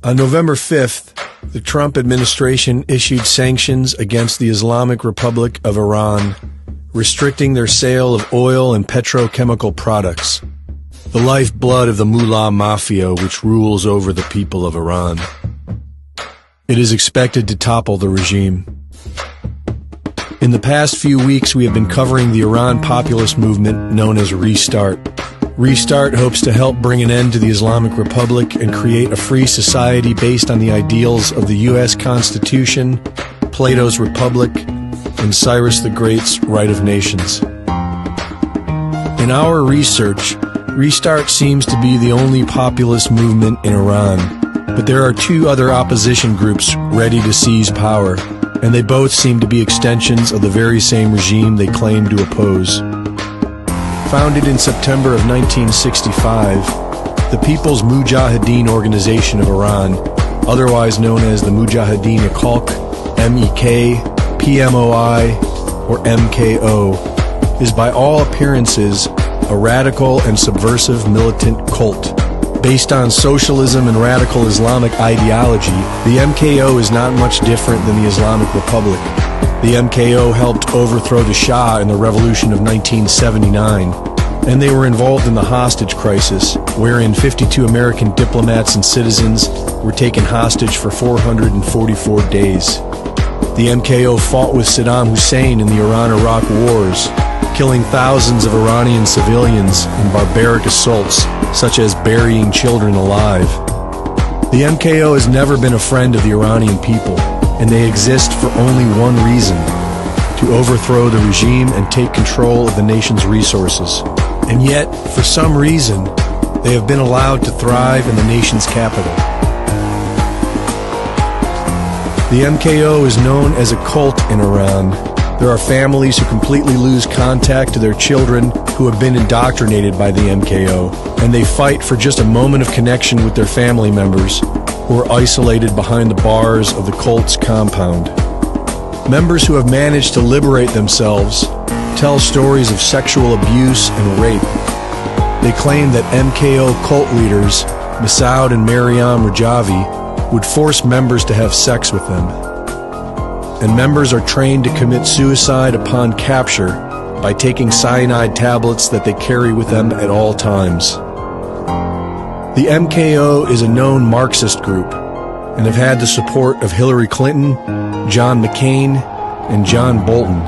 On November 5th, the Trump administration issued sanctions against the Islamic Republic of Iran, restricting their sale of oil and petrochemical products, the lifeblood of the mullah mafia which rules over the people of Iran. It is expected to topple the regime. In the past few weeks, we have been covering the Iran populist movement known as Restart. Restart hopes to help bring an end to the Islamic Republic and create a free society based on the ideals of the U.S. Constitution, Plato's Republic, and Cyrus the Great's Right of Nations. In our research, Restart seems to be the only populist movement in Iran, but there are two other opposition groups ready to seize power, and they both seem to be extensions of the very same regime they claim to oppose. Founded in September of 1965, the People's Mujahideen Organization of Iran, otherwise known as the Mujahideen MEK, PMOI, or MKO, is by all appearances a radical and subversive militant cult. Based on socialism and radical Islamic ideology, the MKO is not much different than the Islamic Republic. The MKO helped overthrow the Shah in the Revolution of 1979, and they were involved in the hostage crisis, wherein 52 American diplomats and citizens were taken hostage for 444 days. The MKO fought with Saddam Hussein in the Iran-Iraq wars, killing thousands of Iranian civilians in barbaric assaults, such as burying children alive. The MKO has never been a friend of the Iranian people, and they exist for only one reason: to overthrow the regime and take control of the nation's resources. And yet, for some reason, they have been allowed to thrive in the nation's capital. The MKO is known as a cult in Iran. There are families who completely lose contact to their children who have been indoctrinated by the MKO, and they fight for just a moment of connection with their family members who are isolated behind the bars of the cult's compound. Members who have managed to liberate themselves tell stories of sexual abuse and rape. They claim that MKO cult leaders, Masoud and Maryam Rajavi, would force members to have sex with them. And members are trained to commit suicide upon capture by taking cyanide tablets that they carry with them at all times. The MKO is a known Marxist group and have had the support of Hillary Clinton, John McCain, and John Bolton.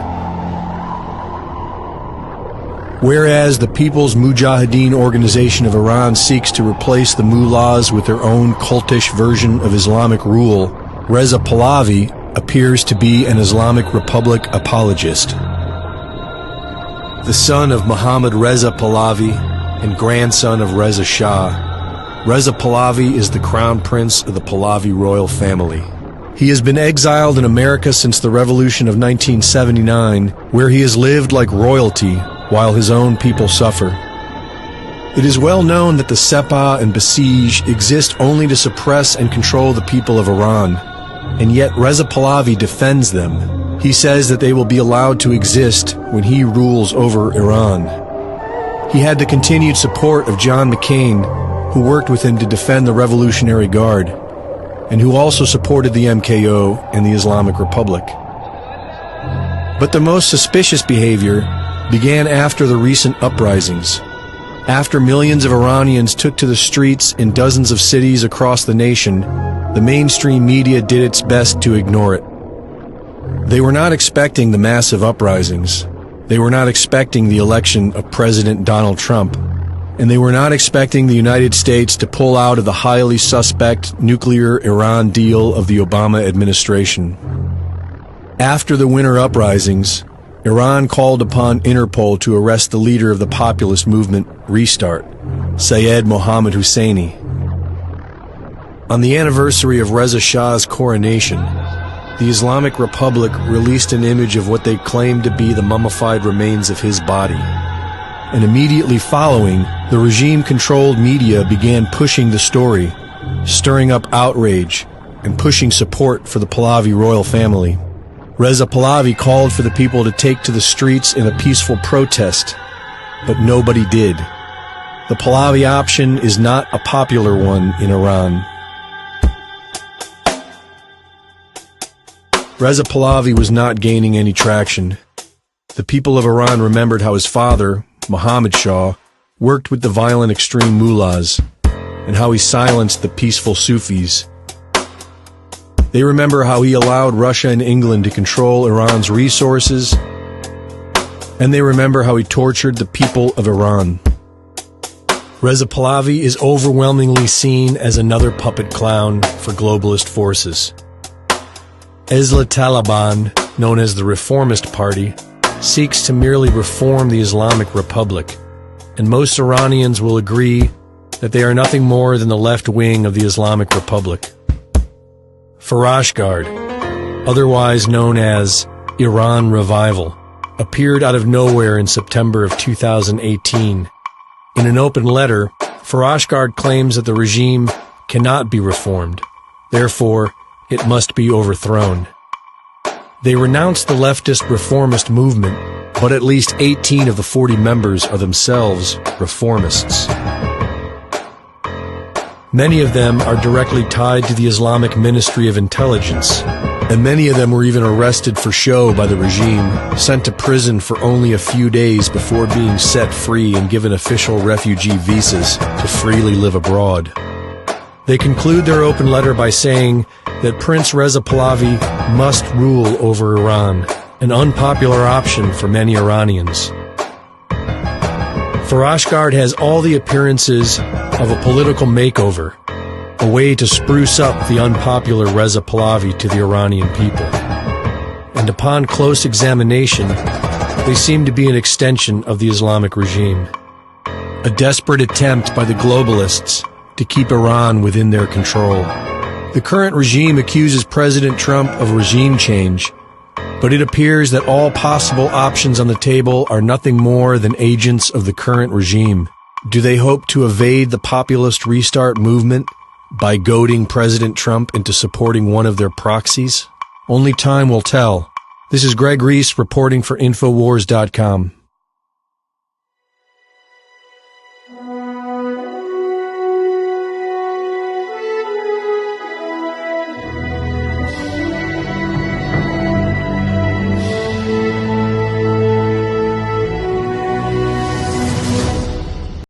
Whereas the People's Mujahideen Organization of Iran seeks to replace the mullahs with their own cultish version of Islamic rule, Reza Pahlavi appears to be an Islamic Republic apologist. The son of Mohammad Reza Pahlavi and grandson of Reza Shah, Reza Pahlavi is the crown prince of the Pahlavi royal family. He has been exiled in America since the Revolution of 1979, where he has lived like royalty while his own people suffer. It is well known that the Sepah and Basij exist only to suppress and control the people of Iran, and yet Reza Pahlavi defends them. He says that they will be allowed to exist when he rules over Iran. He had the continued support of John McCain, who worked with him to defend the Revolutionary Guard, and who also supported the MKO and the Islamic Republic. But the most suspicious behavior began after the recent uprisings, after millions of Iranians took to the streets in dozens of cities across the nation. The mainstream media did its best to ignore it. They were not expecting the massive uprisings. They were not expecting the election of President Donald Trump. And they were not expecting the United States to pull out of the highly suspect nuclear Iran deal of the Obama administration. After the winter uprisings, Iran called upon Interpol to arrest the leader of the populist movement, Restart, Sayed Mohammad Husseini. On the anniversary of Reza Shah's coronation, the Islamic Republic released an image of what they claimed to be the mummified remains of his body. And immediately following, the regime-controlled media began pushing the story, stirring up outrage, and pushing support for the Pahlavi royal family. Reza Pahlavi called for the people to take to the streets in a peaceful protest, but nobody did. The Pahlavi option is not a popular one in Iran. Reza Pahlavi was not gaining any traction. The people of Iran remembered how his father, Mohammad Shah, worked with the violent extreme mullahs, and how he silenced the peaceful Sufis. They remember how he allowed Russia and England to control Iran's resources, and they remember how he tortured the people of Iran. Reza Pahlavi is overwhelmingly seen as another puppet clown for globalist forces. Islah Taliban, known as the Reformist Party, seeks to merely reform the Islamic Republic, and most Iranians will agree that they are nothing more than the left wing of the Islamic Republic. Farashgard, otherwise known as Iran Revival, appeared out of nowhere in September of 2018. In an open letter, Farashgard claims that the regime cannot be reformed, therefore it must be overthrown. They renounce the leftist reformist movement, but at least 18 of the 40 members are themselves reformists. Many of them are directly tied to the Islamic Ministry of Intelligence, and many of them were even arrested for show by the regime, sent to prison for only a few days before being set free and given official refugee visas to freely live abroad. They conclude their open letter by saying that Prince Reza Pahlavi must rule over Iran, an unpopular option for many Iranians. Farashgard has all the appearances of a political makeover, a way to spruce up the unpopular Reza Pahlavi to the Iranian people. And upon close examination, they seem to be an extension of the Islamic regime. A desperate attempt by the globalists to keep Iran within their control. The current regime accuses President Trump of regime change, but it appears that all possible options on the table are nothing more than agents of the current regime. Do they hope to evade the populist restart movement by goading President Trump into supporting one of their proxies? Only time will tell. This is Greg Reese reporting for Infowars.com.